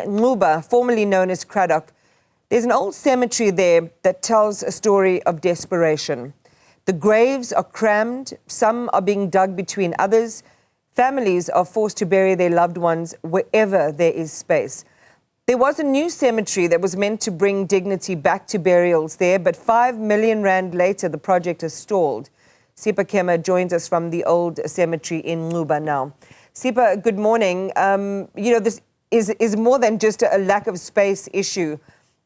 Nxuba, formerly known as Craddock, there's an old cemetery there that tells a story of desperation. The graves are crammed, some are being dug between others. Families are forced to bury their loved ones wherever there is space. There was a new cemetery that was meant to bring dignity back to burials there, but 5 million rand later, the project has stalled. Sipha Kema joins us from the old cemetery in Nuba now. Sipha, good morning. This is more than just a lack of space issue.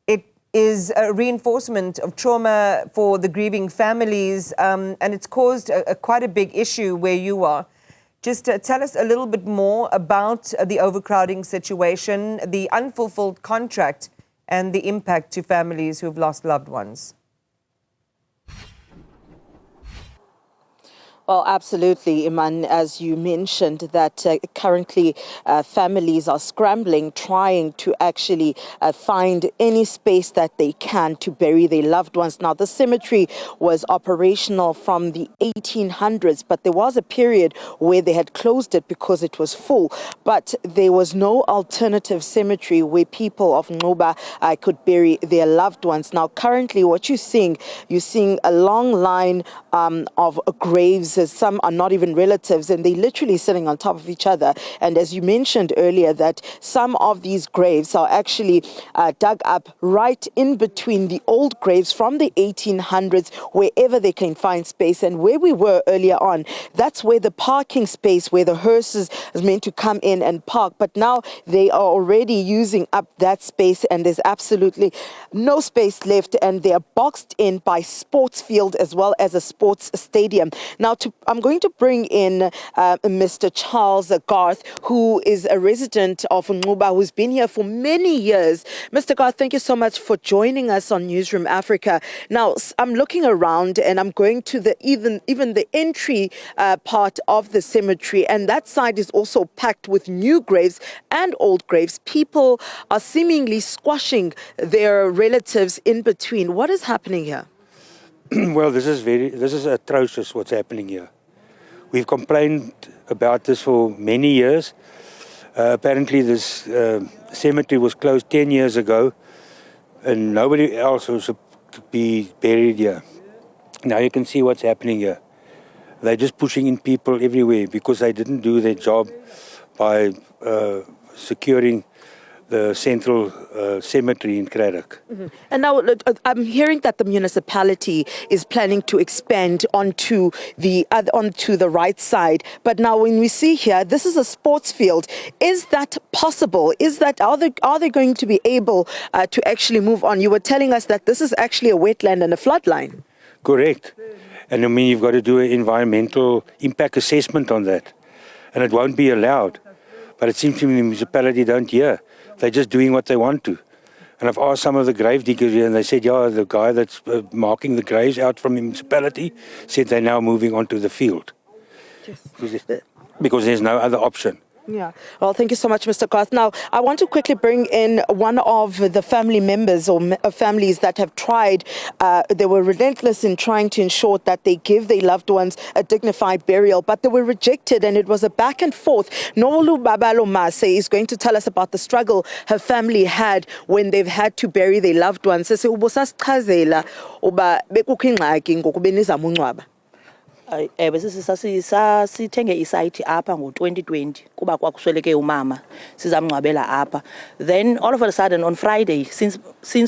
It is a reinforcement of trauma for the grieving families, and it's caused quite a big issue where you are. Just tell us a little bit more about the overcrowding situation, the unfulfilled contract, and the impact to families who have lost loved ones. Well, absolutely, Iman. As you mentioned, that currently families are scrambling, trying to actually find any space that they can to bury their loved ones. Now, the cemetery was operational from the 1800s, but there was a period where they had closed it because it was full. But there was no alternative cemetery where people of Nxuba could bury their loved ones. Now, currently, what you're seeing a long line of graves. Some are not even relatives, and they're literally sitting on top of each other. And as you mentioned earlier, that some of these graves are actually dug up right in between the old graves from the 1800s, wherever they can find space. And where we were earlier on, that's where the parking space, where the hearses is meant to come in and park. But now they are already using up that space, and there's absolutely no space left, and they are boxed in by sports field as well as a sports stadium. Now, I'm going to bring in Mr. Charles Garth, who is a resident of Nxuba, who's been here for many years. Mr. Garth, thank you so much for joining us on Newzroom Afrika. Now, I'm looking around and I'm going to the even the entry part of the cemetery, and that side is also packed with new graves and old graves. People are seemingly squashing their relatives in between. What is happening here? Well, this is atrocious what's happening here. We've complained about this for many years. Apparently this cemetery was closed 10 years ago and nobody else was to be buried here. Now you can see what's happening here. They're just pushing in people everywhere because they didn't do their job by securing the central cemetery in Craddock. Mm-hmm. And now I'm hearing that the municipality is planning to expand onto the right side. But now when we see here, this is a sports field. Is that possible? Are they going to be able to actually move on? You were telling us that this is actually a wetland and a floodline. Correct. And I mean, you've got to do an environmental impact assessment on that. And it won't be allowed. But it seems to me the municipality don't hear. They're just doing what they want to. And I've asked some of the grave diggers here, and they said, yeah, the guy that's marking the graves out from the municipality said they're now moving on to the field. Yes. Because there's no other option. Yeah. Well, thank you so much, Mr. Garth. Now, I want to quickly bring in one of the family members or families that have tried. They were relentless in trying to ensure that they give their loved ones a dignified burial, but they were rejected, and it was a back and forth. Nolu Babalomase is going to tell us about the struggle her family had when they've had to bury their loved ones. Sithenge isite apha ngo-2020 kuba kwakusweleke umama sizamngcwabela apha. Then all of a sudden on Friday, since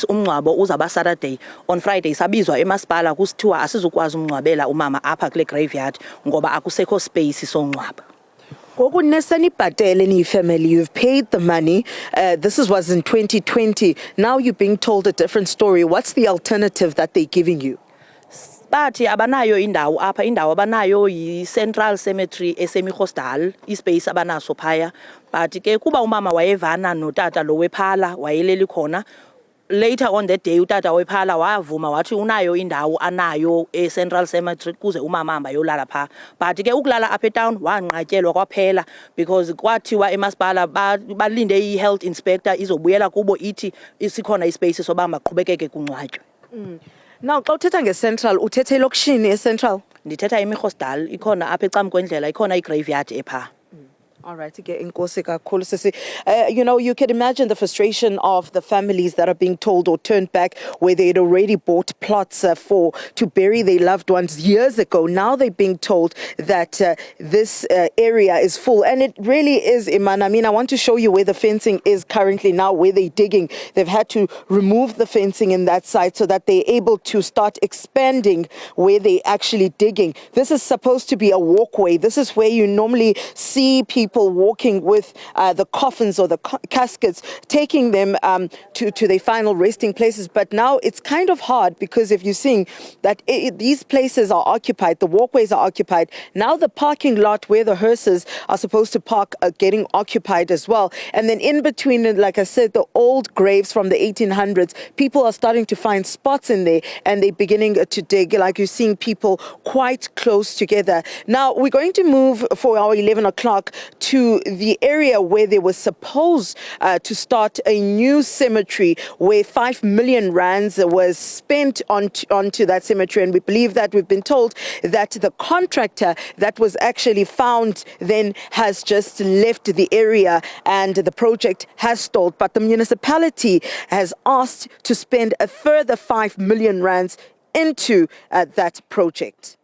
umngcwabo uzaba Saturday, on Friday sabizwa emasipala kusithiwa asizukwazi umngcwabela umama apha kule graveyard ngoba akusekho space songcwaba. Family, you've paid the money. This was in 2020. Now you're being told a different story. What's the alternative that they're giving you? Bathi abanayo indawo apha, indawo abanayo yi-Central Cemetery esemi-hostal, ispace abanaso phaya. But ke kuba umama wayevana notata lo wephala wayeleli khona. Later on that day utata wephala wavuma wathi unayo indawo anayo e-Central Cemetery kuze umama hamba yolala pha. But ke ukulala apha etown wanqatyelwa kwaphela because kwathiwa emasipala balinde i-health inspector izobuyela kubo ithi isikhona ispace soba maqhubekeke kungcwatywe. Now, xa uthetha nge-Central, uthetha elokishini e-Central? Ndithetha emi-hostal, ikhona apha ecam kwendlela, ikhona i-graveyard epha. All right, you know, you can imagine the frustration of the families that are being told or turned back where they'd already bought plots to bury their loved ones years ago. Now they're being told that this area is full, and it really is, Iman. I mean, I want to show you where the fencing is currently now, where they're digging. They've had to remove the fencing in that side so that they're able to start expanding where they're actually digging. This is supposed to be a walkway. This is where you normally see people walking with the coffins or the caskets, taking them to their final resting places. But now it's kind of hard, because if you're seeing that these places are occupied, the walkways are occupied, now the parking lot where the hearses are supposed to park are getting occupied as well. And then in between, like I said, the old graves from the 1800s, people are starting to find spots in there, and they're beginning to dig, like you're seeing people quite close together. Now we're going to move for our 11 o'clock to the area where they were supposed to start a new cemetery, where 5 million rands was spent onto that cemetery. And we believe that we've been told that the contractor that was actually found then has just left the area and the project has stalled. But the municipality has asked to spend a further 5 million rands into that project.